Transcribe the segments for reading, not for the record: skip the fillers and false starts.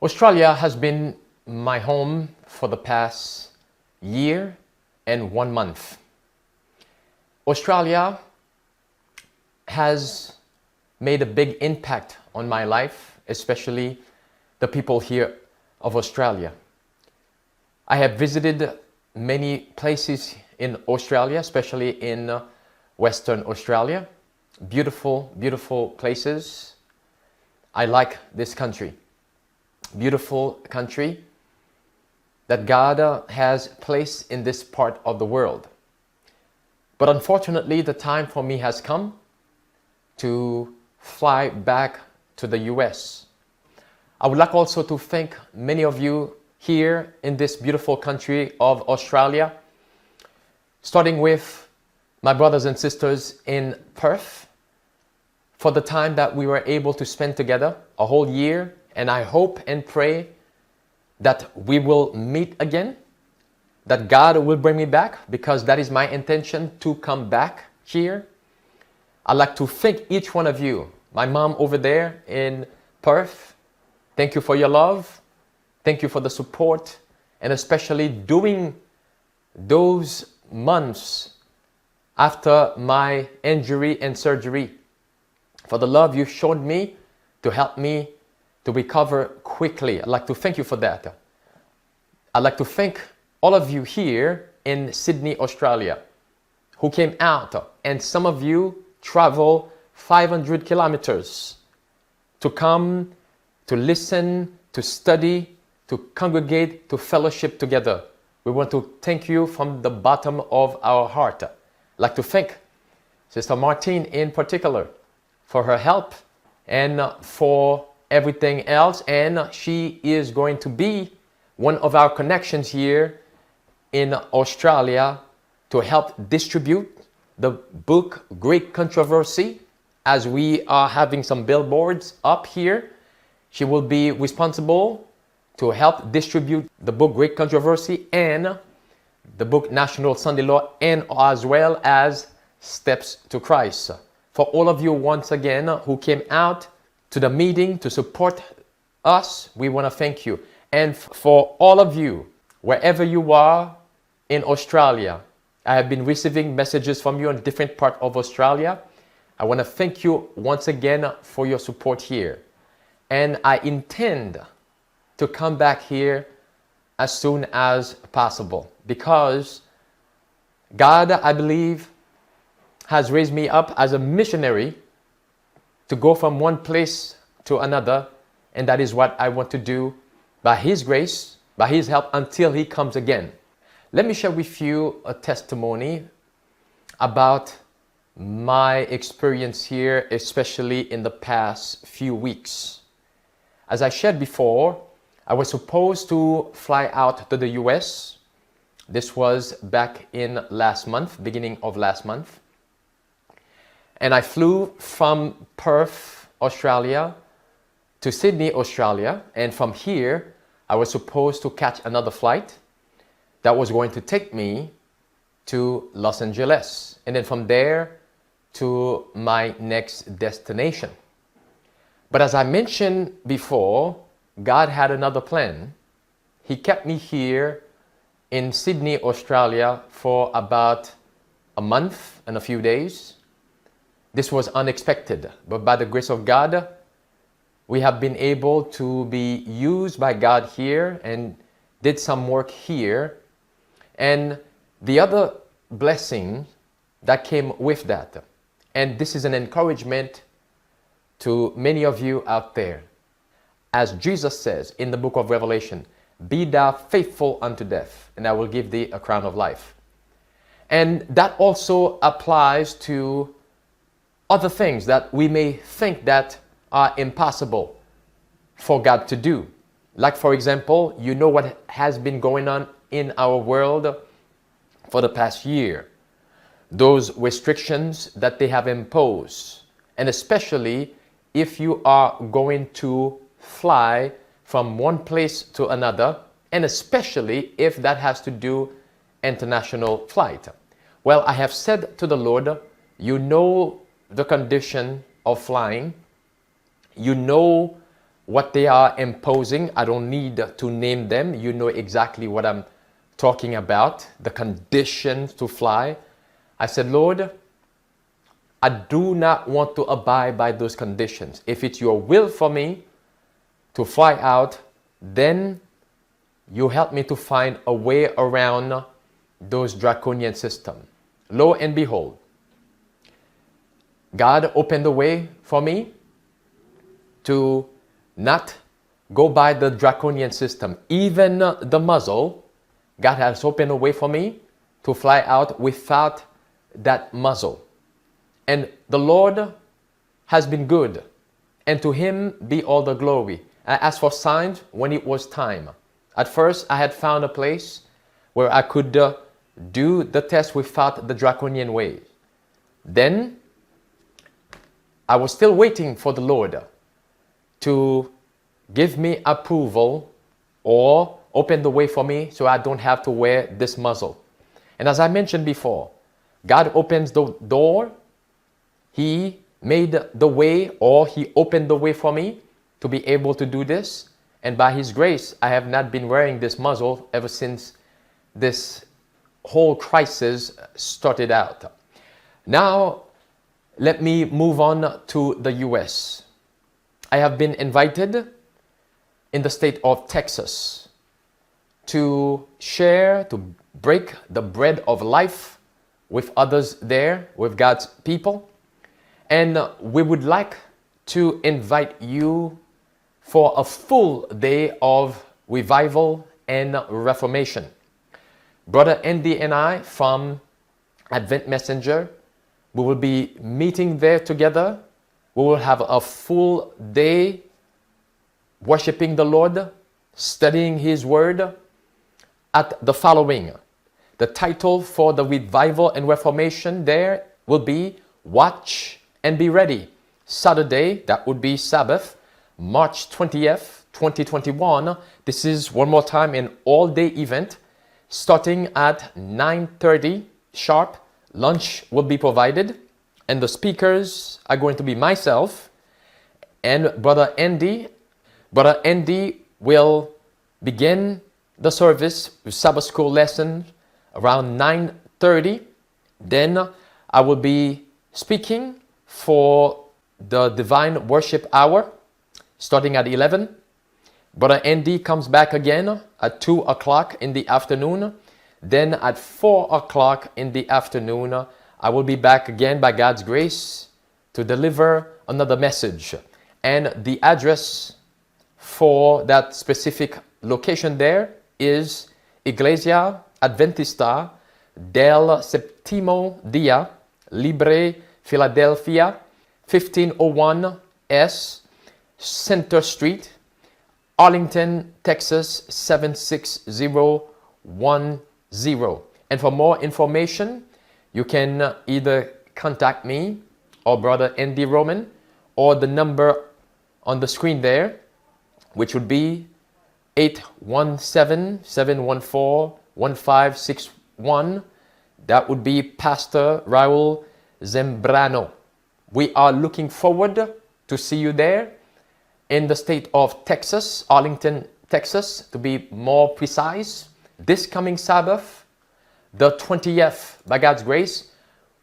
Australia has been my home for the past year and 1 month. Australia has made a big impact on my life, especially the people here of Australia. I have visited many places in Australia, especially in Western Australia. Beautiful, beautiful places. I like this country. Beautiful country that God has placed in this part of the world. But unfortunately, the time for me has come to fly back to the US. I would like also to thank many of you here in this beautiful country of Australia, starting with my brothers and sisters in Perth, for the time that we were able to spend together a whole year. And I hope and pray that we will meet again, that God will bring me back, because that is my intention, to come back here. I'd like to thank each one of you. My mom over there in Perth, thank you for your love. Thank you for the support, and especially during those months after my injury and surgery, for the love you showed me to help me to recover quickly. I'd like to thank you for that. I'd like to thank all of you here in Sydney, Australia, who came out, and some of you travel 500 kilometers to come, to listen, to study, to congregate, to fellowship together. We want to thank you from the bottom of our heart. I'd like to thank Sister Martine in particular for her help and for everything else. And she is going to be one of our connections here in Australia to help distribute the book Great Controversy. As we are having some billboards up here, she will be responsible to help distribute the book Great Controversy and the book National Sunday Law, and as well as Steps to Christ. For all of you once again who came out to the meeting to support us, we want to thank you. And for all of you, wherever you are in Australia, I have been receiving messages from you in different parts of Australia. I want to thank you once again for your support here. And I intend to come back here as soon as possible, because God, I believe, has raised me up as a missionary to go from one place to another, and that is what I want to do by His grace, by His help, until He comes again. Let me share with you a testimony about my experience here, especially in the past few weeks. As I shared before, I was supposed to fly out to the US. This was back in last month, beginning of last month. And I flew from Perth, Australia to Sydney, Australia. And from here, I was supposed to catch another flight that was going to take me to Los Angeles. And then from there to my next destination. But as I mentioned before, God had another plan. He kept me here in Sydney, Australia for about a month and a few days. This was unexpected, but by the grace of God, we have been able to be used by God here and did some work here. And the other blessing that came with that, and this is an encouragement to many of you out there. As Jesus says in the book of Revelation, "Be thou faithful unto death, and I will give thee a crown of life." And that also applies to other things that we may think that are impossible for God to do. Like, for example, you know what has been going on in our world for the past year. Those restrictions that they have imposed, and especially if you are going to fly from one place to another, and especially if that has to do international flight. Well, I have said to the Lord, you know the condition of flying, you know what they are imposing. I don't need to name them. You know exactly what I'm talking about, the conditions to fly. I said, Lord, I do not want to abide by those conditions. If it's your will for me to fly out, then you help me to find a way around those draconian systems. Lo and behold, God opened the way for me to not go by the draconian system. Even the muzzle, God has opened a way for me to fly out without that muzzle. And the Lord has been good, and to Him be all the glory. I asked for signs when it was time. At first, I had found a place where I could do the test without the draconian way. Then, I was still waiting for the Lord to give me approval or open the way for me so I don't have to wear this muzzle. And as I mentioned before, God opens the door. He made the way, or He opened the way for me to be able to do this. And by His grace, I have not been wearing this muzzle ever since this whole crisis started out. Now, let me move on to the US. I have been invited in the state of Texas to share, to break the bread of life with others there, with God's people. And we would like to invite you for a full day of revival and reformation. Brother Andy and I from Advent Messenger, we will be meeting there together. We will have a full day worshiping the Lord, studying His Word at the following. The title for the revival and reformation there will be Watch and Be Ready. Saturday, that would be Sabbath, March 20th, 2021. This is one more time an all-day event starting at 9:30 sharp. Lunch will be provided, and the speakers are going to be myself and Brother Andy. Brother Andy will begin the service with Sabbath school lesson around 9:30. Then I will be speaking for the divine worship hour starting at 11. Brother Andy comes back again at 2 o'clock in the afternoon. Then at 4 o'clock in the afternoon, I will be back again by God's grace to deliver another message. And the address for that specific location there is Iglesia Adventista del Séptimo Día, Libre, Philadelphia, 1501 S Center Street, Arlington, Texas 76010. And for more information, you can either contact me or Brother Andy Roman, or the number on the screen there, which would be 817-714-1561. That would be Pastor Raul Zembrano. We are looking forward to see you there in the state of Texas, Arlington, Texas, to be more precise. This coming Sabbath, the 20th, by God's grace,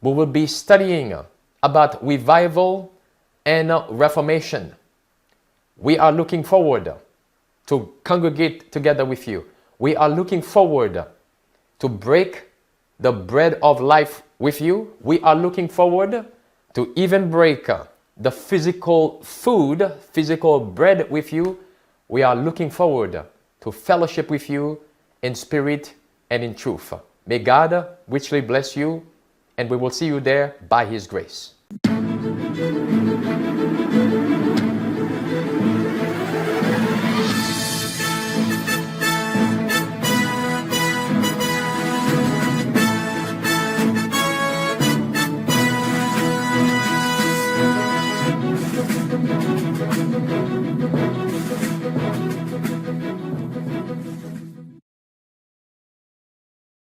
we will be studying about revival and reformation. We are looking forward to congregate together with you. We are looking forward to break the bread of life with you. We are looking forward to even break the physical food, physical bread with you. We are looking forward to fellowship with you in spirit and in truth. May God richly bless you, and we will see you there by His grace.